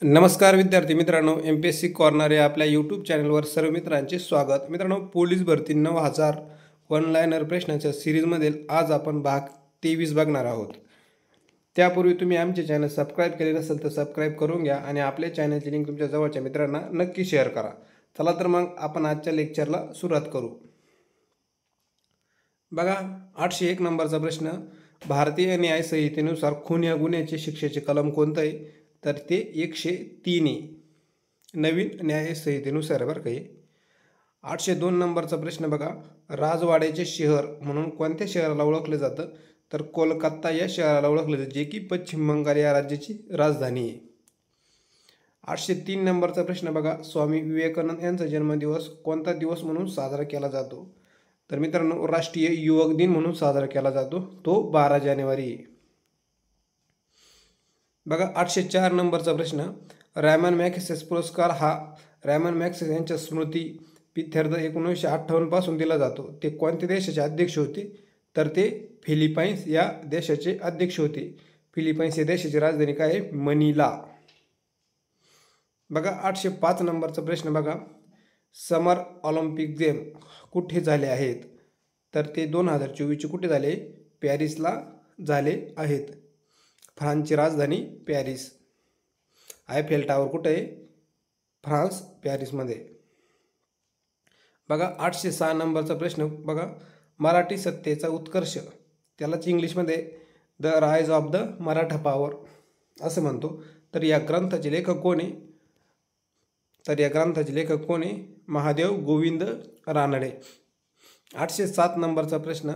नमस्कार विद्यार्थी मित्रांनो, MPSC कॉर्नर या आपल्या यूट्यूब चॅनलवर सर्व मित्रांचे स्वागत। मित्रांनो, पोलीस भरती 9000 वन लाइनर प्रश्नांच्या सिरीजमधील आज आपण भाग 23 बघणार आहोत। त्यापूर्वी तुम्ही आमचे चॅनल सबस्क्राइब केले नसेल तर सबस्क्राइब करून घ्या आणि आपल्या चॅनलची लिंक तुमच्या जवळच्या मित्रांना नक्की शेअर करा। चला तर मग आपण आजच्या लेक्चरला सुरुवात करू। बघा, 801 नंबरचा प्रश्न, भारतीय न्याय संहितेनुसार खून या गुन्ह्याचे शिक्षेचे कलम कोणते आहे? तर ते 103 आहे, नवीन न्याय संहितेनुसार बरं काही। 802 नंबरचा प्रश्न बघा, राजवाड्याचे शहर म्हणून कोणत्या शहराला ओळखले जातं? तर कोलकाता या शहराला ओळखले जाते, जे की पश्चिम बंगाल या राज्याची राजधानी आहे। 803 नंबरचा प्रश्न बघा, स्वामी विवेकानंद यांचा जन्मदिवस कोणता दिवस म्हणून साजरा केला जातो? तर मित्रांनो, राष्ट्रीय युवक दिन म्हणून साजरा केला जातो, तो 12 जानेवारी आहे। बघा, 804 नंबरचा प्रश्न, रॅमन मॅगसेसे पुरस्कार हा रॅमन मॅगसेसे यांच्या स्मृती प्रित्यर्थ 1958 पासून दिला जातो। ते कोणत्या देशाचे अध्यक्ष होते? तर ते फिलिपाईन्स या देशाचे अध्यक्ष होते। फिलिपाईन्स या देशाची राजधानी काय आहे? मनिला। बघा, 805 नंबरचा प्रश्न बघा, समर ऑलिम्पिक गेम कुठे झाले आहेत? तर ते 2024 कुठे झाले? पॅरिसला झाले आहेत। फ्रान्सची राजधानी पॅरिस। आयफेल टावर कुठे आहे? फ्रान्स, पॅरिसमध्ये। बघा, 806 नंबरचा प्रश्न बघा, मराठी सत्तेचा उत्कर्ष त्यालाच इंग्लिशमध्ये the rise of the Maratha power असं म्हणतो। तर या ग्रंथाचे लेखक कोण आहे? तर या ग्रंथाचे लेखक कोण आहे? महादेव गोविंद रानडे। 807 नंबरचा प्रश्न,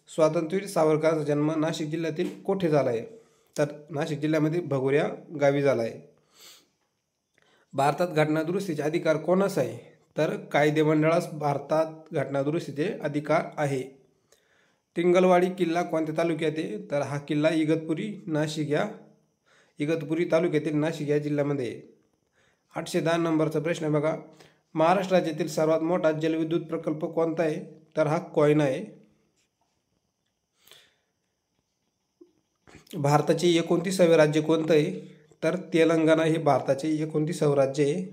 स्वातंत्र्यवीर सावरकरांचा जन्म नाशिक जिल्ह्यातील कोठे झाला आहे? तर नाशिक जिल्ह्यामध्ये भगोऱ्या गावी झाला आहे। भारतात घटना दुरुस्तीचे अधिकार कोणास आहे? तर कायदेमंडळास भारतात घटना दुरुस्तीचे अधिकार आहे। टिंगलवाडी किल्ला कोणत्या तालुक्यात आहे? तर हा किल्ला इगतपुरी तालुक्यातील नाशिक या जिल्ह्यामध्ये आहे। 810 नंबरचा प्रश्न बघा, महाराष्ट्र राज्यातील सर्वात मोठा जलविद्युत प्रकल्प कोणता आहे? तर हा कोयना आहे। भारताचे 29वे राज्य कोणतं आहे? तर तेलंगणा हे भारताचे 29वे राज्य आहे।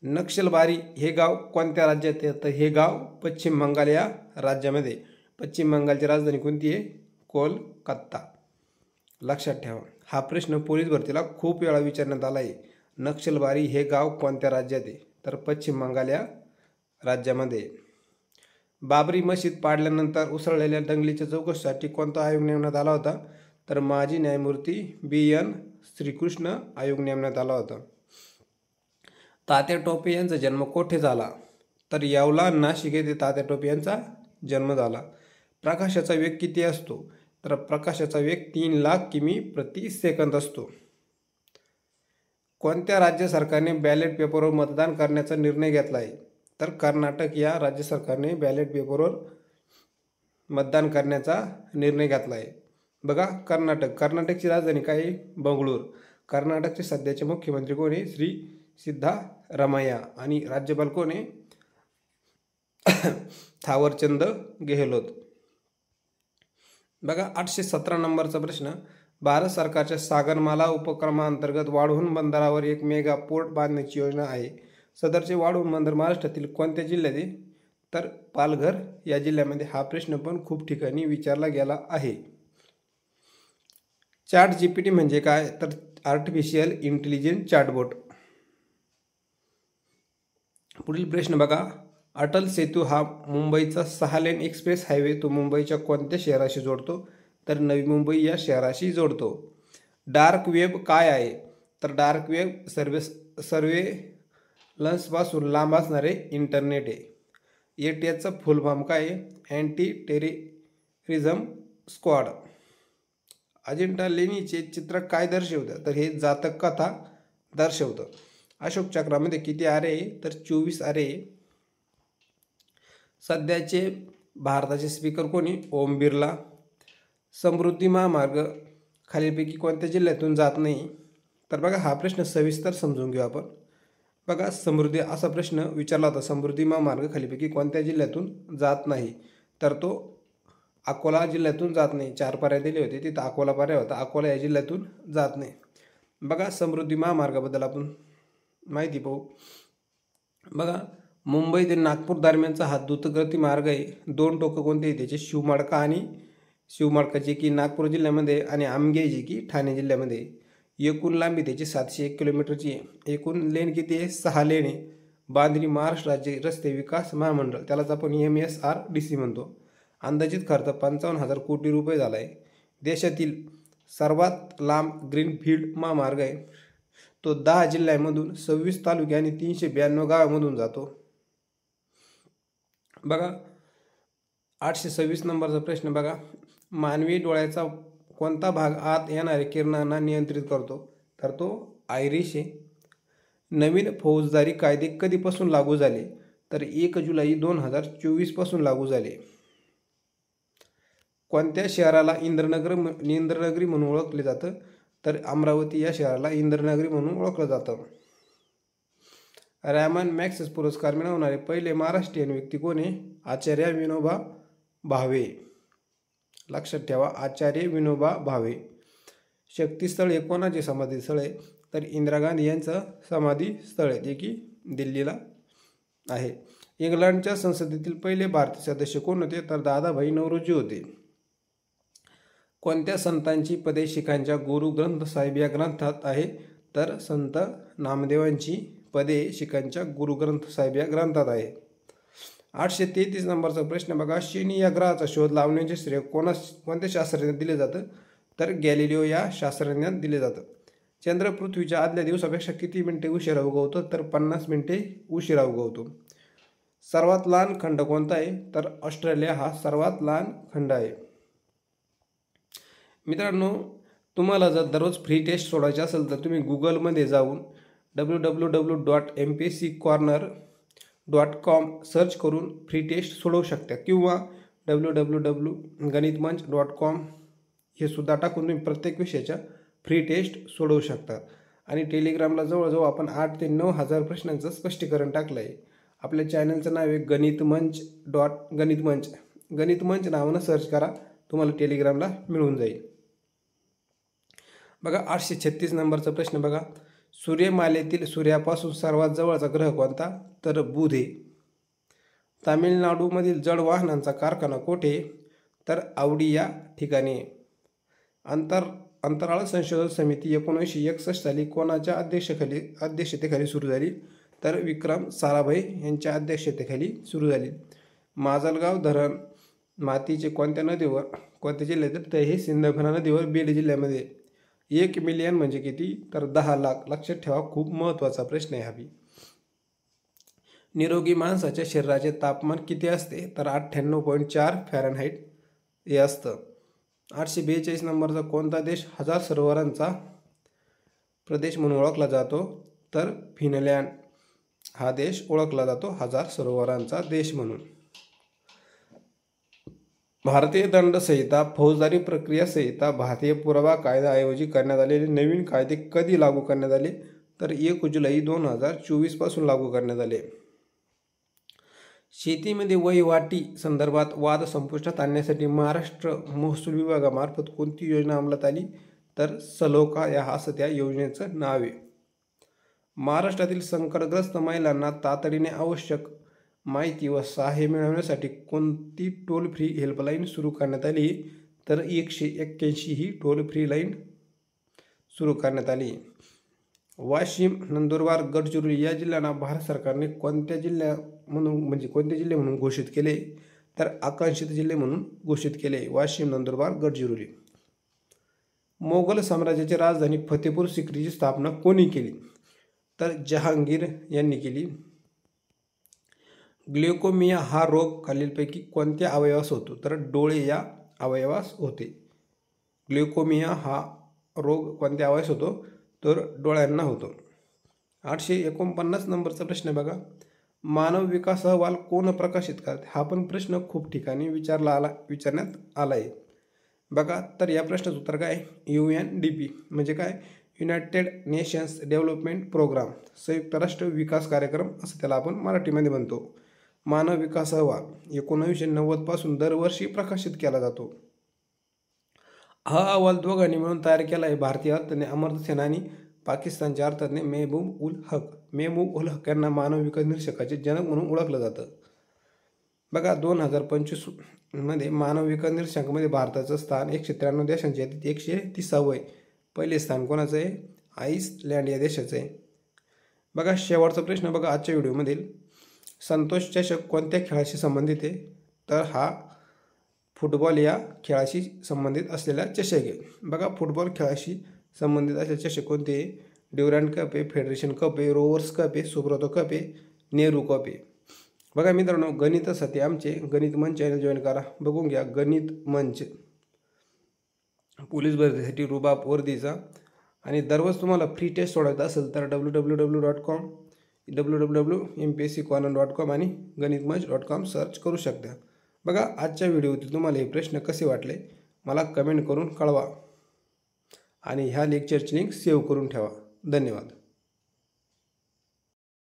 नक्षलबारी हे गाव कोणत्या राज्यात आहे? तर हे गाव पश्चिम बंगाल या राज्यामध्ये। पश्चिम बंगालची राजधानी कोणती आहे? कोलकाता। लक्षात ठेवा, हा प्रश्न पोलीस भरतीला खूप वेळा विचारण्यात आला आहे। नक्षलबारी हे गाव कोणत्या राज्यात आहे? तर पश्चिम बंगाल या राज्यामध्ये। बाबरी मशीद पाडल्यानंतर उसळलेल्या दंगलीच्या चौकशीसाठी कोणता आयोग नेमण्यात आला होता? तर माजी न्यायमूर्ती BN श्रीकृष्ण आयोग नेमण्यात आला होता। तात्या टोपे यांचा जन्म कोठे झाला? तर येवला, नाशिक येथे तात्या टोपे यांचा जन्म झाला। प्रकाशाचा वेग किती असतो? तर प्रकाशाचा वेग 3 लाख किमी प्रति सेकंद असतो। कोणत्या राज्य सरकारने बॅलेट पेपरवर मतदान करण्याचा निर्णय घेतला आहे? तर कर्नाटक या राज्य सरकारने बॅलेट पेपरवर मतदान करण्याचा निर्णय घेतला आहे। बघा, कर्नाटकची राजधानी काय आहे? बंगळूर। कर्नाटकचे सध्याचे मुख्यमंत्री कोण आहे? श्री सिद्धारमैया। आणि राज्यपाल कोण आहे? थावरचंद गेहलोत। बघा, 817 नंबरचा प्रश्न, भारत सरकारच्या सागरमाला उपक्रमांतर्गत वाढवण बंदरावर एक मेगा पोर्ट बांधण्याची योजना आहे। सदरचे वाढवण बंदर महाराष्ट्रातील कोणत्या जिल्ह्यात आहे? तर पालघर या जिल्ह्यामध्ये। हा प्रश्न पण खूप ठिकाणी विचारला गेला आहे। ChatGPT म्हणजे काय? तर आर्टिफिशियल इंटेलिजन्स चॅटबॉट। पुढील प्रश्न बघा, अटल सेतू हा मुंबईचा 6 लेन एक्सप्रेस हायवे तो मुंबईच्या कोणत्या शहराशी जोडतो? तर नवी मुंबई या शहराशी जोडतो। डार्क वेब काय आहे? तर डार्क वेब सर्वेलन्सपासून लांब असणारे इंटरनेट आहे। ATHचा फुल फॉर्म काय आहे? Anti terrorism squad. अजिंठा लेणीचे चित्र काय दर्शवतं? तर हे जातक कथा दर्शवतं। अशोक चक्रामध्ये किती आरे आहे? तर 24 आरे। सध्याचे भारताचे स्पीकर कोणी? ओम बिर्ला। समृद्धी महामार्ग खालीलपैकी कोणत्या जिल्ह्यातून जात नाही? तर बघा, हा प्रश्न सविस्तर समजून घेऊ आपण। बघा, असा प्रश्न विचारला होता, समृद्धी महामार्ग खालीलपैकी कोणत्या जिल्ह्यातून जात नाही? तर तो अकोला जिल्ह्यातून जात नाही। 4 पर्याय दिले होते, तिथं अकोला पर्याय होता। अकोला या जिल्ह्यातून जात नाही। बघा समृद्धी महामार्गाबद्दल आपण माहिती पाहू. बघा मुंबई ते नागपूर दरम्यानचा हा द्रुतगती मार्ग आहे. दोन टोकं कोणते आहे त्याचे, शिवमाडका आणि शिवमाडका जे की नागपूर जिल्ह्यामध्ये आणि आमगे जे की ठाणे जिल्ह्यामध्ये. एकूण लांबी त्याची 701 किलोमीटरची आहे. एकूण लेन किती आहे, 6 लेन आहे. बांधणी महाराष्ट्र राज्य रस्ते विकास महामंडळ, त्यालाच आपण MSRDC म्हणतो. अंदाजित खर्च 55,000 कोटी रुपये झाला आहे. देशातील सर्वात लांब ग्रीनफील्ड महामार्ग आहे. तो 10 जिल्ह्यांमधून 26 तालुके आणि 392 गावांमधून जातो. बघा 826 नंबरचा प्रश्न बघा, मानवी डोळ्याचा कोणता भाग आत येणाऱ्या किरणांना नियंत्रित करतो, तर तो आयरिश आहे. नवीन फौजदारी कायदे कधीपासून लागू झाले, तर 1 जुलै 2024 पासून लागू झाले. कोणत्या शहराला इंद्रनगरी म्हणून ओळखले जातं, तर अमरावती या शहराला इंद्रनगरी म्हणून ओळखलं जातं. रॅमन मॅग्सेसे पुरस्कार मिळवणारे पहिले महाराष्ट्रीयन व्यक्ती कोण आहे, आचार्य विनोबा भावे. लक्षात ठेवा, आचार्य विनोबा भावे. शक्तीस्थळ हे कोणाचे समाधी स्थळ आहे, तर इंदिरा गांधी यांचं समाधी स्थळ आहे, जे की दिल्लीला आहे. इंग्लंडच्या संसदेतील पहिले भारतीय सदस्य कोण होते, तर दादाभाई नौरोजी होते. कोणत्या संतांची पदे शिखांच्या गुरु ग्रंथ साहिब या ग्रंथात आहे, तर संत नामदेवांची पदे शिखांच्या गुरु ग्रंथ साहिब या ग्रंथात आहे. 833 नंबरचा प्रश्न बघा, शनी या ग्रहाचा शोध लावण्याचे श्रेय कोणत्या शास्त्रज्ञात दिले जातं, तर गॅलिलिओ या शास्त्रज्ञात दिले जातं. चंद्र पृथ्वीच्या आदल्या दिवसापेक्षा किती मिनिटे उशिरा उगवतो, तर 50 मिनिटे उशिरा उगवतो. सर्वात लहान खंड कोणता आहे, तर ऑस्ट्रेलिया हा सर्वात लहान खंड आहे. मित्रांनो, तुम्हाला जर दररोज फ्री टेस्ट सोडायची असेल तर तुम्ही गुगलमध्ये जाऊन www.mpsccorner.com सर्च करून फ्री टेस्ट सोडवू शकता, किंवा www.ganitmanch.com हे सुद्धा टाकून तुम्ही प्रत्येक विषयाच्या फ्री टेस्ट सोडवू शकता. आणि टेलिग्रामला जवळजवळ आपण 8 ते 9 हजार प्रश्नांचं स्पष्टीकरण टाकलं आहे. आपल्या चॅनलचं नाव आहे गणितमंच नावानं सर्च करा, तुम्हाला टेलिग्रामला मिळून जाईल. बघा 836 नंबरचा प्रश्न बघा, सूर्यमालेतील सूर्यापासून सर्वात जवळचा ग्रह कोणता, तर बुध आहे. तामिळनाडूमधील जड वाहनांचा कारखाना कोठे, तर आवडी या ठिकाणी. अंतराळ संशोधन समिती 1961 साली कोणाच्या अध्यक्षतेखाली सुरू झाली, तर विक्रम साराभाई यांच्या अध्यक्षतेखाली सुरू झाली. माजलगाव धरण मातीचे कोणत्या जिल्ह्यात, तर हे सिंदखेडा नदीवर बीड जिल्ह्यामध्ये. 1 मिलियन म्हणजे किती, तर 10 लाख. लक्षात ठेवा, खूप महत्त्वाचा प्रश्न आहे हा बी. निरोगी माणसाच्या शरीराचे तापमान किती असते, तर 98.4 फॅरनहाईट हे असतं. 842 नंबरचा कोणता देश हजार सरोवरांचा प्रदेश म्हणून ओळखला जातो, तर फिनलँड हा देश ओळखला जातो हजार सरोवरांचा देश म्हणून. भारतीय दंड संहिता, फौजदारी प्रक्रिया संहिता, भारतीय पुरावा कायद्याऐवजी करण्यात आलेले नवीन कायदे कधी लागू करण्यात आले, तर 1 जुलै 2024 पासून लागू करण्यात आले. शेतीमध्ये वहिवाटी संदर्भात वाद संपुष्टात आणण्यासाठी महाराष्ट्र महसूल विभागामार्फत कोणती योजना अंमलात आली, तर सलोखा या असं त्या योजनेचं नाव आहे. महाराष्ट्रातील संकटग्रस्त महिलांना तातडीने आवश्यक माहिती व सहाय्य मिळवण्यासाठी कोणती टोल फ्री हेल्पलाईन सुरू करण्यात आली, तर 181 ही टोल फ्री लाईन सुरू करण्यात आली. वाशिम, नंदुरबार, गडचिरोली या जिल्ह्यांना भारत सरकारने कोणते जिल्हे म्हणून घोषित केले, तर आकांक्षित जिल्हे म्हणून घोषित केले. वाशिम, नंदुरबार, गडचिरोली. मोगल साम्राज्याची राजधानी फतेपूर सिक्रीची स्थापना कोणी केली, तर जहांगीर यांनी केली. ग्लुकोमिया हा रोग खालीलपैकी कोणत्या अवयवास होतो, तर डोळे या अवयवास होते. ग्लुकोमिया हा रोग कोणत्या अवयवास होतो, तर डोळ्यांना होतो. 849 नंबरचा प्रश्न बघा, मानव विकास अहवाल कोण प्रकाशित करते, हा पण प्रश्न खूप ठिकाणी विचारण्यात आला आहे. बघा, तर या प्रश्नाचं उत्तर काय, UNDP म्हणजे काय, युनायटेड नेशन्स डेव्हलपमेंट प्रोग्राम, संयुक्त राष्ट्र विकास कार्यक्रम असं त्याला आपण मराठीमध्ये म्हणतो. मानव विकास अहवाल 1990 पासून दरवर्षी प्रकाशित केला जातो. हा अहवाल दोघांनी मिळून तयार केला आहे, भारतीय अर्थतज्ञ अमर्त्य सेन आणि पाकिस्तानचे अर्थातने मेहबूब उल हक. मेहबूब उल हक यांना मानव विकास निरीक्षकाचे जनक म्हणून ओळखलं जातं. बघा 2025 मध्ये मानव विकास निरीक्षकांमध्ये भारताचं स्थान 193 देशांच्या यादीत 130वे आहे. पहिले स्थान कोणाचं आहे? आईसलँड या देशाचं आहे. बघा शेवटचा प्रश्न बघा आजच्या व्हिडिओमधील, संतोष चषक कोणत्या खेळाशी संबंधित आहे? तर हा फुटबॉल या खेळाशी संबंधित असलेला चषक आहे. बघा फुटबॉल खेळाशी संबंधित असलेले चषक कोणते आहे? ड्युरँड कप आहे, फेडरेशन कप आहे, रोवर्स कप आहे, सुब्रतो कप आहे, नेहरू कप आहे. बघा मित्रांनो, गणितासाठी आमचे गणित मंच चॅनल जॉईन करा. बघून घ्या गणित मंच, पोलीस भरतीसाठी रुबाब वर्दीचा. आणि दररोज तुम्हाला फ्री टेस्ट सोडायचा असेल तर www.com www.mpsccorner.com आणि गणितमंच.com सर्च करू शकता. बघा आजच्या व्हिडिओतील तुम्हाला हे प्रश्न कसे वाटले मला कमेंट करून कळवा आणि ह्या लेक्चरची लिंक सेव्ह करून ठेवा. धन्यवाद.